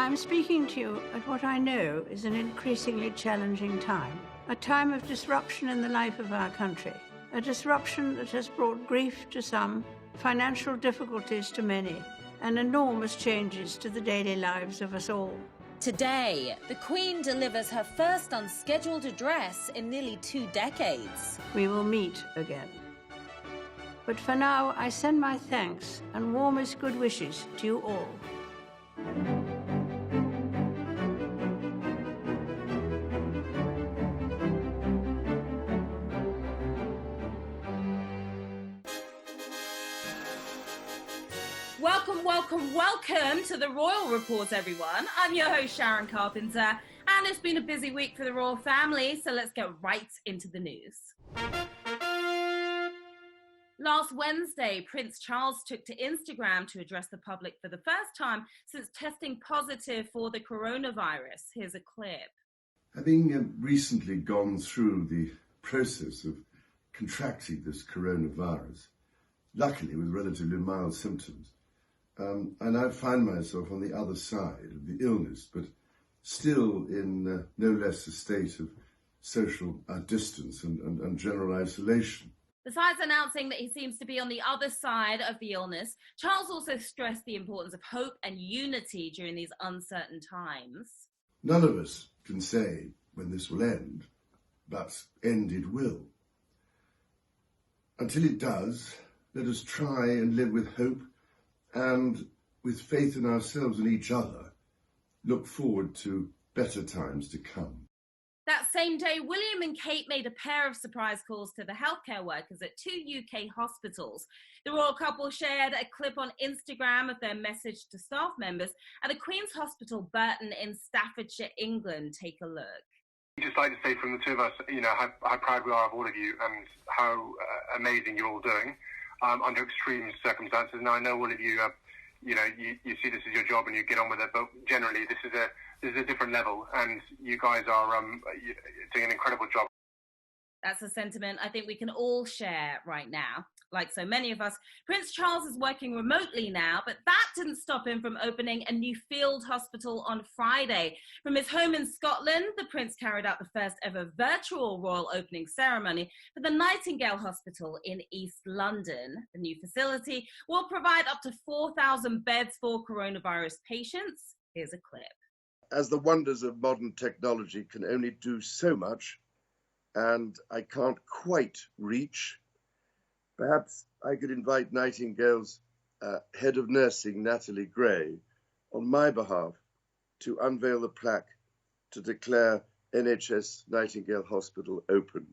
I'm speaking to you at what I know is an increasingly challenging time, a time of disruption in the life of our country, a disruption that has brought grief to some, financial difficulties to many, and enormous changes to the daily lives of us all. Today, the Queen delivers her first unscheduled address in nearly 2 decades. We will meet again. But for now, I send my thanks and warmest good wishes to you all. Welcome to the Royal Report, everyone. I'm your host, Sharon Carpenter, and it's been a busy week for the royal family, so let's get right into the news. Last Wednesday, Prince Charles took to Instagram to address the public for the first time since testing positive for the coronavirus. Here's a clip. Having recently gone through the process of contracting this coronavirus, luckily with relatively mild symptoms, I now find myself on the other side of the illness, but still in no less a state of social distance and general isolation. Besides announcing that he seems to be on the other side of the illness, Charles also stressed the importance of hope and unity during these uncertain times. None of us can say when this will end, but end it will. Until it does, let us try and live with hope and, with faith in ourselves and each other, look forward to better times to come. That same day, William and Kate made a pair of surprise calls to the healthcare workers at 2 UK hospitals. The royal couple shared a clip on Instagram of their message to staff members at the Queen's Hospital Burton in Staffordshire, England. Take a look. I'd just like to say from the two of us, how proud we are of all of you and how amazing you're all doing under extreme circumstances. Now, I know all of you, you see this as your job and you get on with it, but generally this is a different level, and you guys are doing an incredible job. That's a sentiment I think we can all share right now. Like so many of us, Prince Charles is working remotely now, but that didn't stop him from opening a new field hospital on Friday. From his home in Scotland, the Prince carried out the first ever virtual royal opening ceremony for the Nightingale Hospital in East London. The new facility will provide up to 4,000 beds for coronavirus patients. Here's a clip. As the wonders of modern technology can only do so much, and I can't quite reach, perhaps I could invite Nightingale's head of nursing, Natalie Gray, on my behalf to unveil the plaque to declare NHS Nightingale Hospital open.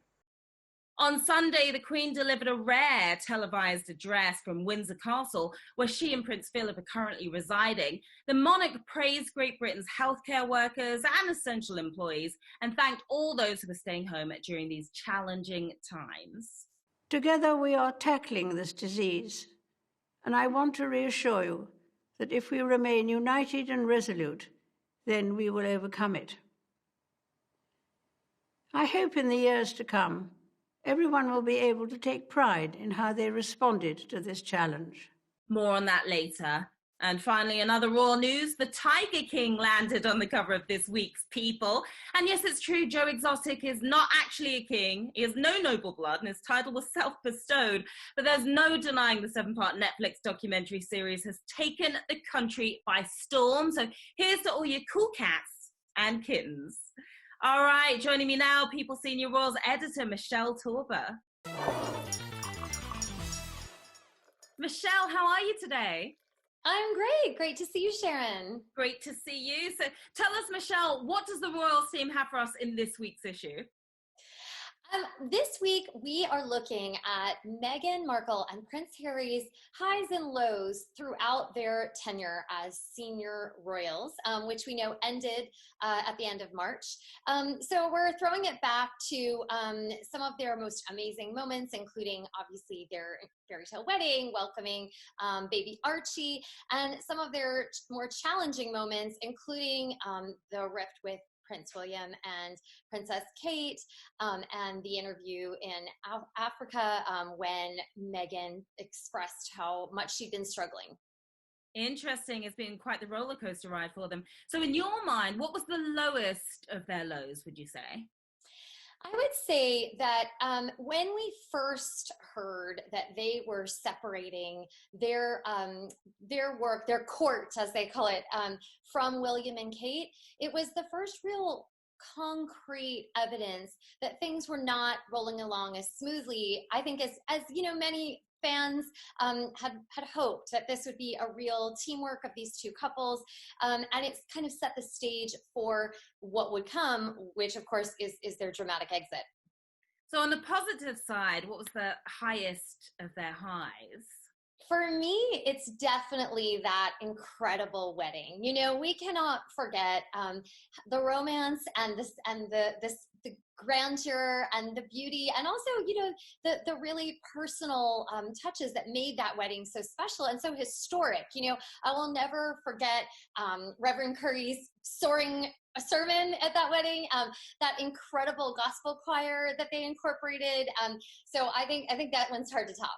On Sunday, the Queen delivered a rare televised address from Windsor Castle, where she and Prince Philip are currently residing. The monarch praised Great Britain's healthcare workers and essential employees and thanked all those who were staying home during these challenging times. Together we are tackling this disease, and I want to reassure you that if we remain united and resolute, then we will overcome it. I hope in the years to come, everyone will be able to take pride in how they responded to this challenge. More on that later. And finally, another royal news, the Tiger King landed on the cover of this week's People. And yes, it's true, Joe Exotic is not actually a king. He has no noble blood and his title was self-bestowed. But there's no denying the 7-part Netflix documentary series has taken the country by storm. So here's to all you cool cats and kittens. All right, joining me now, People Senior Royals editor, Michelle Torber. Michelle, how are you today? I'm great to see you, Sharon. Great to see you. So tell us, Michelle, what does the Royals team have for us in this week's issue? This week, we are looking at Meghan Markle and Prince Harry's highs and lows throughout their tenure as senior royals, which we know ended at the end of March. So we're throwing it back to some of their most amazing moments, including obviously their fairy tale wedding, welcoming baby Archie, and some of their more challenging moments, including the rift with Prince William and Princess Kate, and the interview in Africa when Meghan expressed how much she'd been struggling. Interesting. It's been quite the roller coaster ride for them. So in your mind, what was the lowest of their lows, would you say? I would say that when we first heard that they were separating their work, their court, as they call it, from William and Kate, it was the first real concrete evidence that things were not rolling along as smoothly. I think as you know, many fans had hoped that this would be a real teamwork of these two couples, and it's kind of set the stage for what would come, which of course is their dramatic exit. So on the positive side, what was the highest of their highs? For me, it's definitely that incredible wedding. You know, we cannot forget the romance and the grandeur and the beauty, and also, you know, the really personal touches that made that wedding so special and so historic. You know, I will never forget Reverend Curry's soaring a sermon at that wedding, that incredible gospel choir that they incorporated. So I think that one's hard to top.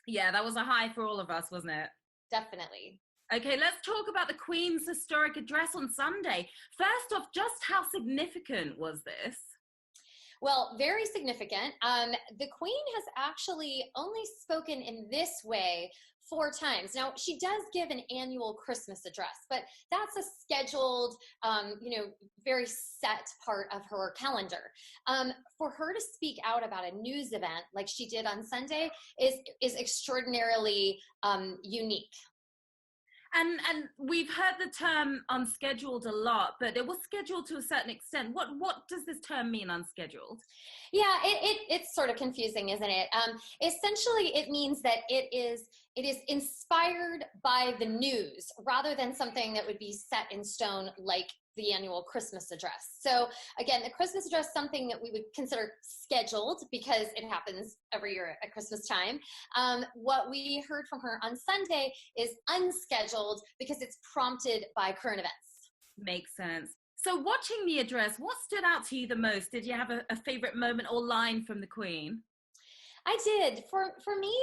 Yeah, that was a high for all of us, wasn't it? Definitely. Okay, let's talk about the Queen's historic address on Sunday. First off, just how significant was this? Well, very significant. The Queen has actually only spoken in this way 4 times. Now, she does give an annual Christmas address, but that's a scheduled, very set part of her calendar. For her to speak out about a news event like she did on Sunday is extraordinarily unique. And we've heard the term unscheduled a lot, but it was scheduled to a certain extent. What does this term mean, unscheduled? Yeah, it's sort of confusing, isn't it? Essentially, it means that it is inspired by the news rather than something that would be set in stone like the annual Christmas address. So again, the Christmas address, something that we would consider scheduled because it happens every year at Christmas time. What we heard from her on Sunday is unscheduled because it's prompted by current events. Makes sense. So watching the address, what stood out to you the most? Did you have a favorite moment or line from the Queen? I did. For me,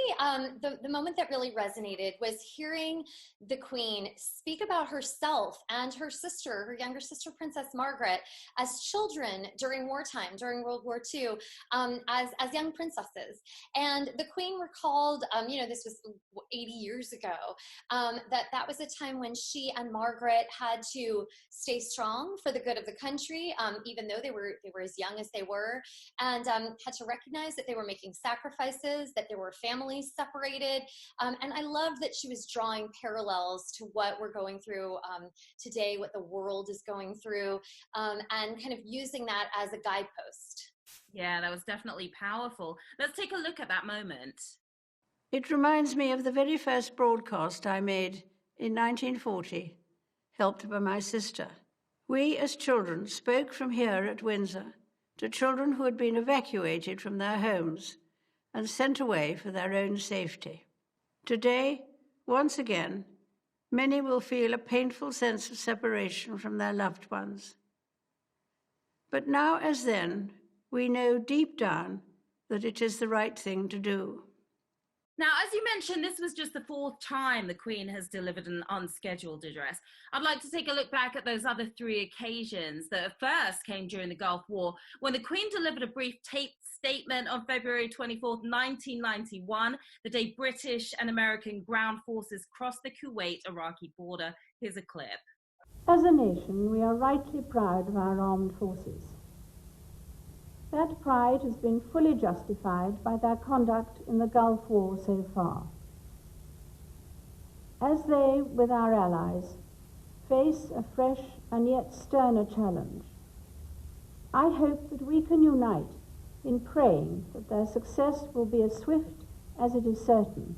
the moment that really resonated was hearing the Queen speak about herself and her sister, her younger sister, Princess Margaret, as children during wartime, during World War II, as young princesses. And the Queen recalled, this was 80 years ago, that was a time when she and Margaret had to stay strong for the good of the country, even though they were as young as they were, and had to recognize that they were making sacrifices, that there were families separated. And I love that she was drawing parallels to what we're going through today, what the world is going through, and kind of using that as a guidepost. Yeah, that was definitely powerful. Let's take a look at that moment. It reminds me of the very first broadcast I made in 1940, helped by my sister. We, as children, spoke from here at Windsor to children who had been evacuated from their homes and sent away for their own safety. Today, once again, many will feel a painful sense of separation from their loved ones. But now as then, we know deep down that it is the right thing to do. Now, as you mentioned, this was just the 4th time the Queen has delivered an unscheduled address. I'd like to take a look back at those other 3 occasions that first came during the Gulf War, when the Queen delivered a brief taped statement on February 24th, 1991, the day British and American ground forces crossed the Kuwait-Iraqi border. Here's a clip. As a nation, we are rightly proud of our armed forces. That pride has been fully justified by their conduct in the Gulf War so far. As they, with our allies, face a fresh and yet sterner challenge, I hope that we can unite in praying that their success will be as swift as it is certain.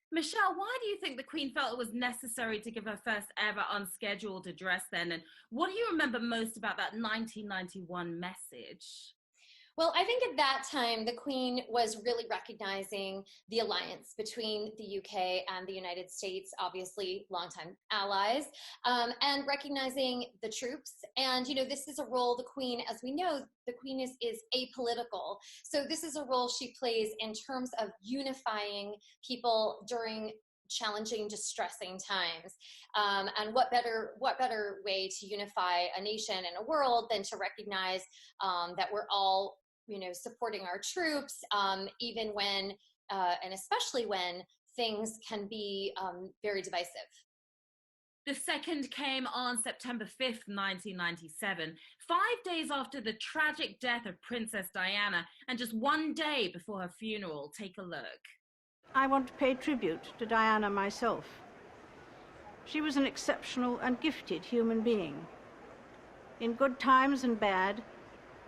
Michelle, why do you think the Queen felt it was necessary to give her first ever unscheduled address then? And what do you remember most about that 1991 message? Well, I think at that time, the Queen was really recognizing the alliance between the UK and the United States, obviously longtime allies, and recognizing the troops. And, this is a role the Queen, as we know, the Queen is apolitical. So this is a role she plays in terms of unifying people during challenging, distressing times. And what better way to unify a nation and a world than to recognize that we're all, supporting our troops, even when, and especially when things can be very divisive. The second came on September 5th, 1997, 5 days after the tragic death of Princess Diana and just 1 day before her funeral. Take a look. I want to pay tribute to Diana myself. She was an exceptional and gifted human being. In good times and bad,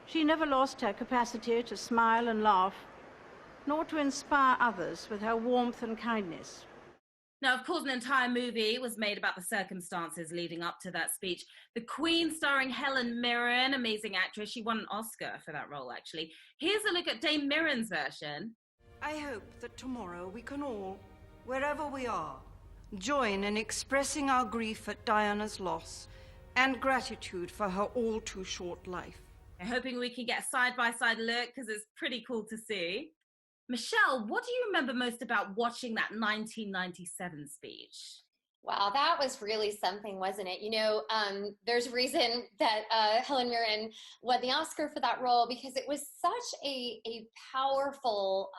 she never lost her capacity to smile and laugh, nor to inspire others with her warmth and kindness. Now, of course, an entire movie was made about the circumstances leading up to that speech. The Queen, starring Helen Mirren, amazing actress. She won an Oscar for that role, actually. Here's a look at Dame Mirren's version. I hope that tomorrow we can all, wherever we are, join in expressing our grief at Diana's loss and gratitude for her all too short life. I'm hoping we can get a side-by-side look because it's pretty cool to see. Michelle, what do you remember most about watching that 1997 speech? Wow, that was really something, wasn't it? There's a reason that Helen Mirren won the Oscar for that role, because it was such a powerful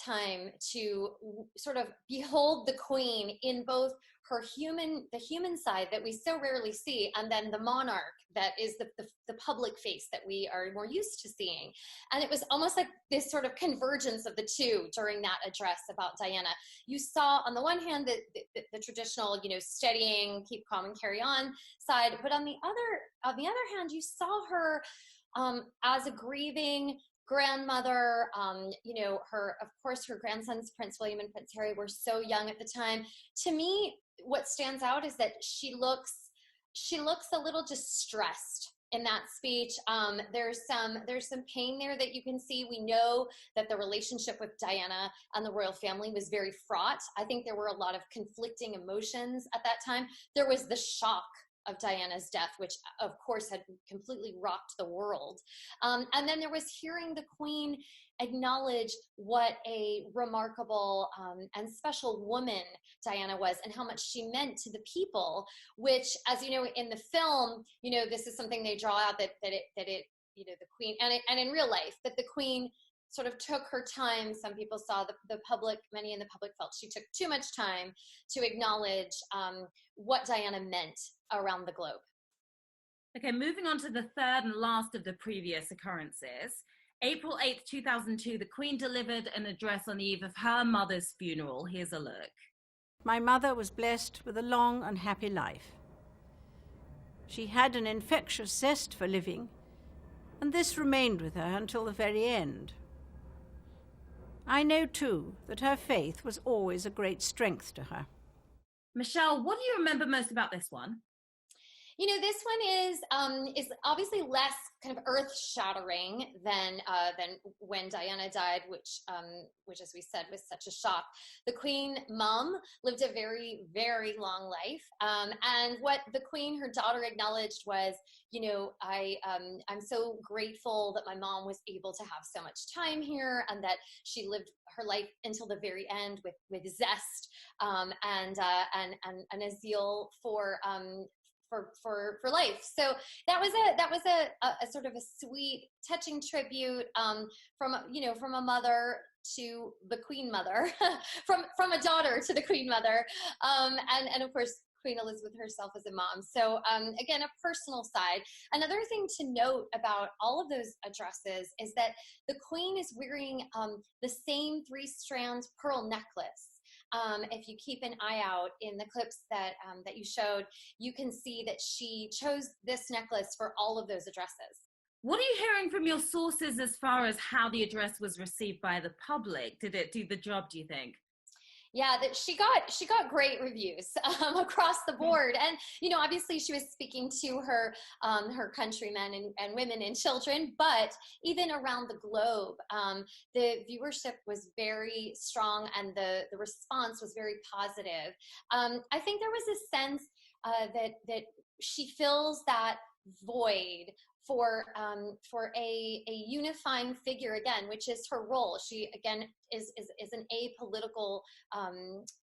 time to sort of behold the Queen in both the human side that we so rarely see, and then the monarch that is the public face that we are more used to seeing. And it was almost like this sort of convergence of the two during that address about Diana. You saw on the one hand the traditional, steadying, keep calm and carry on side, but on the other hand, you saw her as a grieving grandmother. Her grandsons, Prince William and Prince Harry, were so young at the time. To me, what stands out is that she looks a little distressed in that speech. There's some pain there that you can see. We know that the relationship with Diana and the royal family was very fraught. I think there were a lot of conflicting emotions at that time. There was the shock of Diana's death, which of course had completely rocked the world. And then there was hearing the Queen acknowledge what a remarkable and special woman Diana was, and how much she meant to the people, which, as you know, in the film, this is something they draw out that the Queen, and in real life, that the Queen sort of took her time. Some people saw many in the public felt she took too much time to acknowledge what Diana meant around the globe. Okay, moving on to the third and last of the previous occurrences. April 8th, 2002, the Queen delivered an address on the eve of her mother's funeral. Here's a look. My mother was blessed with a long and happy life. She had an infectious zest for living, and this remained with her until the very end. I know, too, that her faith was always a great strength to her. Michelle, what do you remember most about this one? This one is obviously less kind of earth-shattering than when Diana died, which, as we said, was such a shock. The Queen Mum lived a very, very long life, and what the Queen, her daughter, acknowledged was, I'm so grateful that my mom was able to have so much time here, and that she lived her life until the very end with zest and a zeal for life. So that was a sort of a sweet, touching tribute from a mother to the Queen Mother, from a daughter to the Queen Mother, and of course Queen Elizabeth herself as a mom. So again, a personal side. Another thing to note about all of those addresses is that the Queen is wearing the same 3-strand pearl necklace. If you keep an eye out in the clips that you showed, you can see that she chose this necklace for all of those addresses. What are you hearing from your sources as far as how the address was received by the public? Did it do the job, do you think? Yeah, that she got great reviews across the board, and obviously she was speaking to her countrymen and women and children, but even around the globe, the viewership was very strong and the response was very positive. I think there was a sense that she fills that void for a unifying figure again, which is her role. She again is an apolitical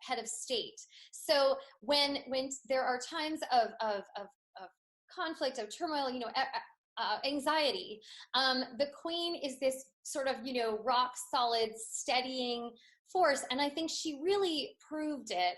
head of state. So when there are times of conflict, of turmoil, anxiety, the Queen is this sort of rock solid, steadying force, and I think she really proved it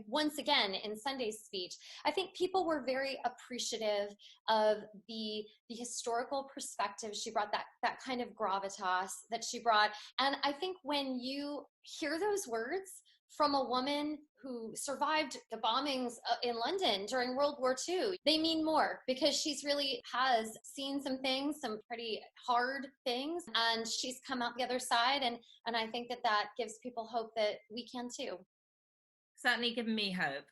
once again in Sunday's speech. I think people were very appreciative of the historical perspective she brought, that kind of gravitas that she brought, and I think when you hear those words from a woman who survived the bombings in London during World War II, they mean more, because she's really has seen some things, some pretty hard things, and she's come out the other side, and I think that gives people hope that we can too. Certainly given me hope.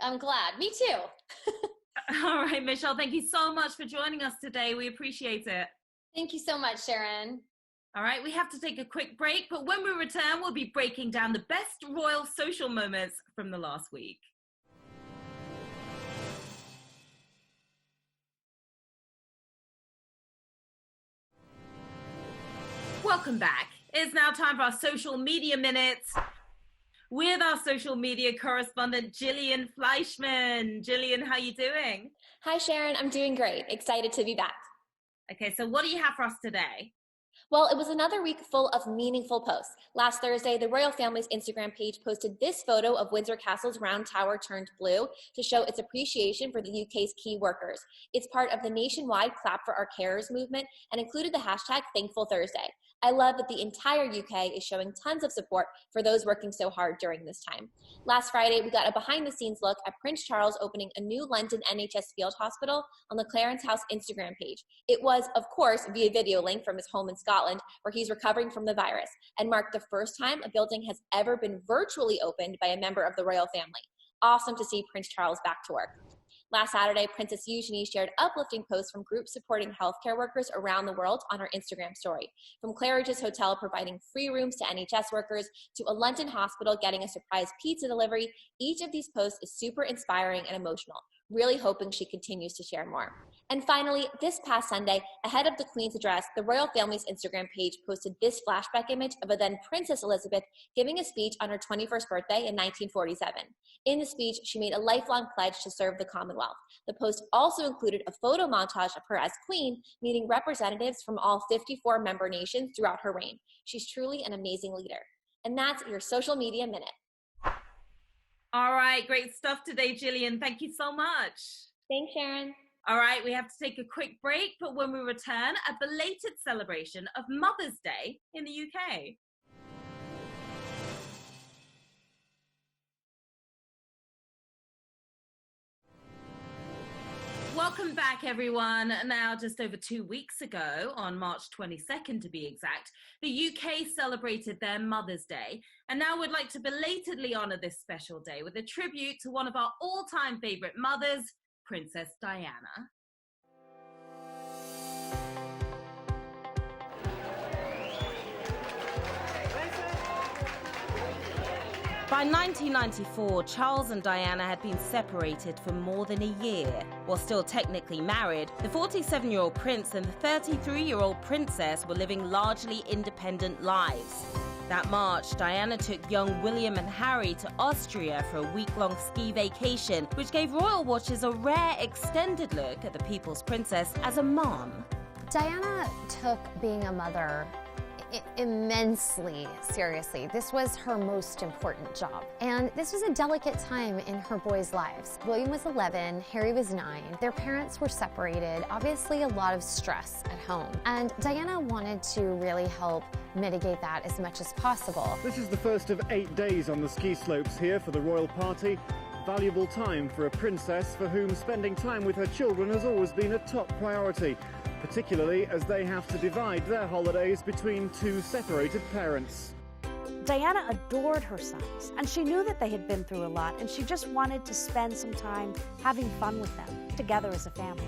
I'm glad. Me too. All right, Michelle, thank you so much for joining us today. We appreciate it. Thank you so much, Sharon. All right, we have to take a quick break, but when we return, we'll be breaking down the best royal social moments from the last week. Welcome back. It's now time for our social media minutes with our social media correspondent, Gillian Fleischman. Gillian, how are you doing? Hi, Sharon. I'm doing great. Excited to be back. Okay, so what do you have for us today? Well, it was another week full of meaningful posts. Last Thursday, the royal family's Instagram page posted this photo of Windsor Castle's round tower turned blue to show its appreciation for the UK's key workers. It's part of the nationwide Clap for Our Carers movement and included the hashtag Thankful Thursday. I love that the entire UK is showing tons of support for those working so hard during this time. Last Friday, we got a behind-the-scenes look at Prince Charles opening a new London NHS field hospital on the Clarence House Instagram page. It was, of course, via video link from his home in Scotland, where he's recovering from the virus, and marked the first time a building has ever been virtually opened by a member of the royal family. Awesome to see Prince Charles back to work. Last Saturday, Princess Eugenie shared uplifting posts from groups supporting healthcare workers around the world on her Instagram story. From Claridge's Hotel providing free rooms to NHS workers to a London hospital getting a surprise pizza delivery, each of these posts is super inspiring and emotional. Really hoping she continues to share more. And finally, this past Sunday, ahead of the Queen's address, the royal family's Instagram page posted this flashback image of a then Princess Elizabeth giving a speech on her 21st birthday in 1947. In the speech, she made a lifelong pledge to serve the Commonwealth. The post also included a photo montage of her as Queen, meeting representatives from all 54 member nations throughout her reign. She's truly an amazing leader. And that's your social media minute. All right, great stuff today, Gillian. Thank you so much. Thanks, Sharon. All right, we have to take a quick break, but when we return, a belated celebration of Mother's Day in the UK. Welcome back, everyone. Now, just over 2 weeks ago, on March 22nd to be exact, the UK celebrated their Mother's Day. And now we'd like to belatedly honour this special day with a tribute to one of our all-time favourite mothers, Princess Diana. By 1994, Charles and Diana had been separated for more than a year. While still technically married, the 47-year-old prince and the 33-year-old princess were living largely independent lives. That March, Diana took young William and Harry to Austria for a week-long ski vacation, which gave royal watchers a rare extended look at the people's princess as a mom. Diana took being a mother immensely seriously. This was her most important job. And this was a delicate time in her boys' lives. William was 11, Harry was 9. Their parents were separated, obviously a lot of stress at home. And Diana wanted to really help mitigate that as much as possible. This is the first of 8 days on the ski slopes here for the royal party. Valuable time for a princess for whom spending time with her children has always been a top priority, particularly as they have to divide their holidays between two separated parents. Diana adored her sons, and she knew that they had been through a lot, and she just wanted to spend some time having fun with them, together as a family.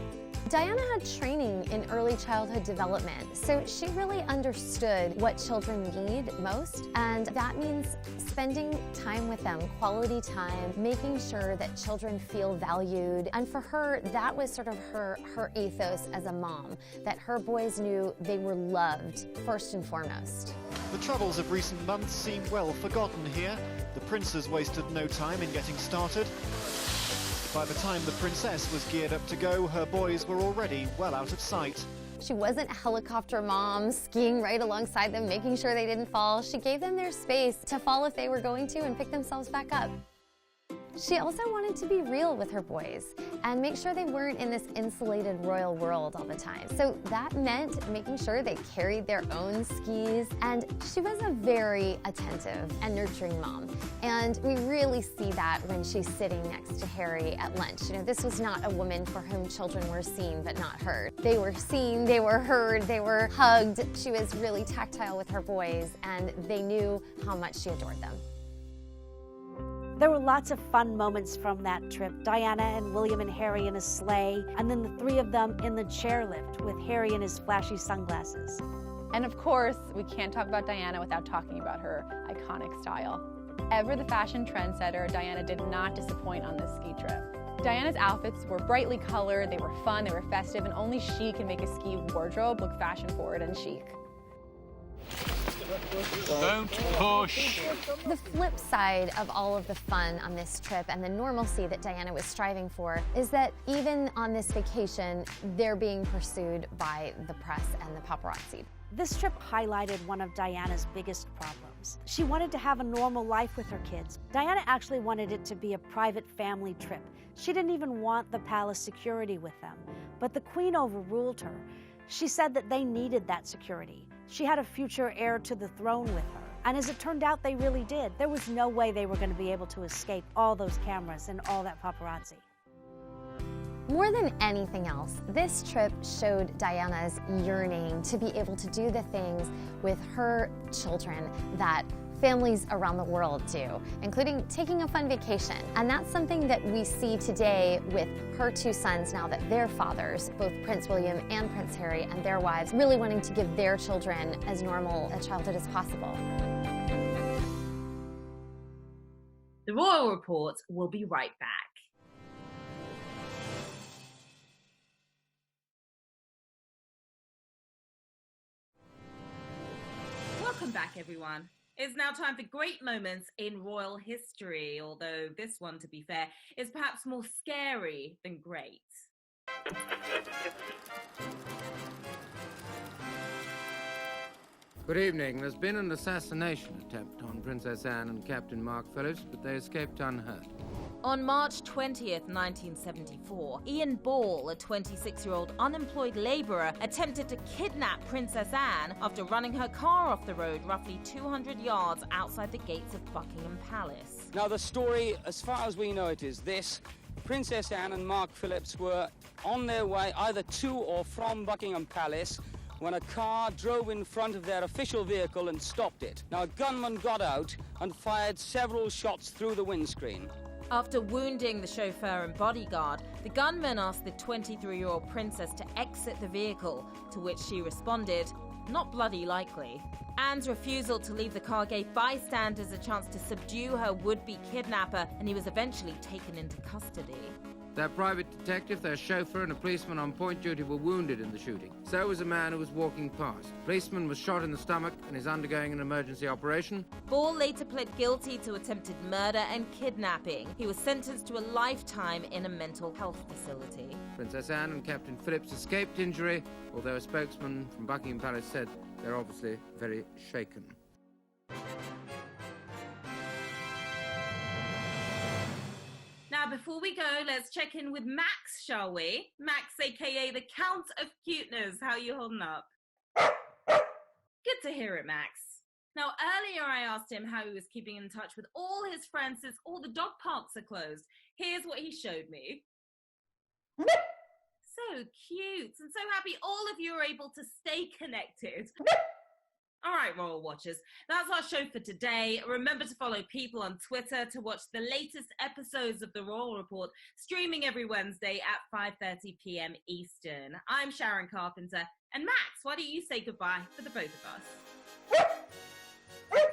Diana had training in early childhood development, so she really understood what children need most, and that means spending time with them, quality time, making sure that children feel valued. And for her, that was sort of her ethos as a mom, that her boys knew they were loved first and foremost. The troubles of recent months seem well forgotten here. The princes wasted no time in getting started. By the time the princess was geared up to go, her boys were already well out of sight. She wasn't a helicopter mom, skiing right alongside them, making sure they didn't fall. She gave them their space to fall if they were going to and pick themselves back up. She also wanted to be real with her boys and make sure they weren't in this insulated royal world all the time. So that meant making sure they carried their own skis. And she was a very attentive and nurturing mom. And we really see that when she's sitting next to Harry at lunch. You know, this was not a woman for whom children were seen but not heard. They were seen, they were heard, they were hugged. She was really tactile with her boys, and they knew how much she adored them. There were lots of fun moments from that trip. Diana and William and Harry in a sleigh, and then the three of them in the chairlift with Harry in his flashy sunglasses. And of course, we can't talk about Diana without talking about her iconic style. Ever the fashion trendsetter, Diana did not disappoint on this ski trip. Diana's outfits were brightly colored, they were fun, they were festive, and only she can make a ski wardrobe look fashion-forward and chic. Don't push. The flip side of all of the fun on this trip and the normalcy that Diana was striving for is that even on this vacation, they're being pursued by the press and the paparazzi. This trip highlighted one of Diana's biggest problems. She wanted to have a normal life with her kids. Diana actually wanted it to be a private family trip. She didn't even want the palace security with them, but the Queen overruled her. She said that they needed that security. She had a future heir to the throne with her. And as it turned out, they really did. There was no way they were going to be able to escape all those cameras and all that paparazzi. More than anything else, this trip showed Diana's yearning to be able to do the things with her children that families around the world do, including taking a fun vacation. And that's something that we see today with her two sons now that they're fathers, both Prince William and Prince Harry and their wives, really wanting to give their children as normal a childhood as possible. The Royal Report will be right back. Welcome back, everyone. It's now time for great moments in royal history, although this one, to be fair, is perhaps more scary than great. Good evening. There's been an assassination attempt on Princess Anne and Captain Mark Phillips, but they escaped unhurt. On March 20th, 1974, Ian Ball, a 26-year-old unemployed labourer, attempted to kidnap Princess Anne after running her car off the road roughly 200 yards outside the gates of Buckingham Palace. Now, the story, as far as we know it, is this. Princess Anne and Mark Phillips were on their way either to or from Buckingham Palace when a car drove in front of their official vehicle and stopped it. Now, a gunman got out and fired several shots through the windscreen. After wounding the chauffeur and bodyguard, the gunman asked the 23-year-old princess to exit the vehicle, to which she responded, "Not bloody likely." Anne's refusal to leave the car gave bystanders a chance to subdue her would-be kidnapper, and he was eventually taken into custody. Their private detective, their chauffeur, and a policeman on point duty were wounded in the shooting. So was a man who was walking past. The policeman was shot in the stomach and is undergoing an emergency operation. Ball later pled guilty to attempted murder and kidnapping. He was sentenced to a lifetime in a mental health facility. Princess Anne and Captain Phillips escaped injury, although a spokesman from Buckingham Palace said they're obviously very shaken. Now, before we go, let's check in with Max, shall we? Max, aka the Count of Cuteness. How are you holding up? Good to hear it, Max. Now, earlier I asked him how he was keeping in touch with all his friends since all the dog parks are closed. Here's what he showed me. So cute and so happy all of you are able to stay connected. All right, Royal Watchers, that's our show for today. Remember to follow People on Twitter to watch the latest episodes of The Royal Report, streaming every Wednesday at 5:30 p.m. Eastern. I'm Sharon Carpenter. And Max, why don't you say goodbye for the both of us?